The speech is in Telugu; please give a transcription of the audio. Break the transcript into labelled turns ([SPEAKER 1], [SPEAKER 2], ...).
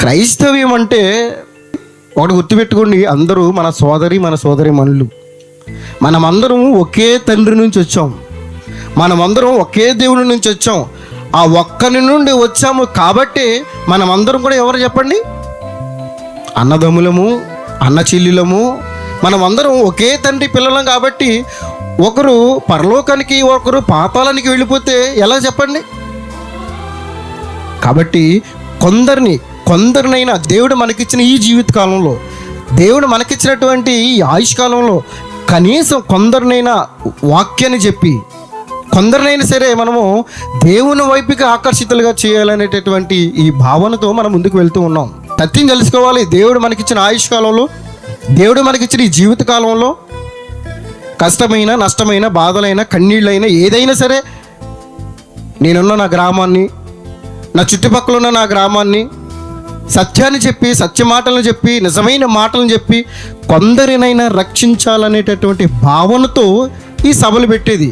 [SPEAKER 1] క్రైస్తవ్యం అంటే ఒకటి గుర్తుపెట్టుకోండి, అందరూ మన సోదరి మనులు. మనమందరం ఒకే తండ్రి నుంచి వచ్చాం, మనమందరం ఒకే దేవుడి నుంచి వచ్చాం. ఆ ఒక్కని నుండి వచ్చాము కాబట్టి మనమందరం కూడా ఎవరు చెప్పండి? అన్నదమ్ములము, అన్న చెల్లెలము. మనమందరం ఒకే తండ్రి పిల్లలం కాబట్టి ఒకరు పరలోకానికి ఒకరు పాతాళానికి వెళ్ళిపోతే ఎలా చెప్పండి? కాబట్టి కొందరినైనా దేవుడు మనకిచ్చిన ఈ జీవితకాలంలో, దేవుడు మనకిచ్చినటువంటి ఈ ఆయుష్కాలంలో కనీసం కొందరినైనా వాక్యాన్ని చెప్పి, కొందరినైనా సరే మనము దేవుని వైపుకి ఆకర్షితులుగా చేయాలనేటటువంటి ఈ భావనతో మనం ముందుకు వెళ్తూ ఉన్నాం. సత్యం తెలుసుకోవాలి. దేవుడు మనకిచ్చిన ఆయుష్కాలంలో, దేవుడు మనకిచ్చిన ఈ జీవితకాలంలో కష్టమైన, నష్టమైన, బాధలైన, కన్నీళ్ళైనా ఏదైనా సరే, నేనున్న నా గ్రామాన్ని, నా చుట్టుపక్కల ఉన్న నా గ్రామాన్ని సత్యాన్ని చెప్పి, సత్య మాటలను చెప్పి, నిజమైన మాటలను చెప్పి కొందరినైనా రక్షించాలనేటటువంటి భావనతో ఈ సభలు పెట్టేది.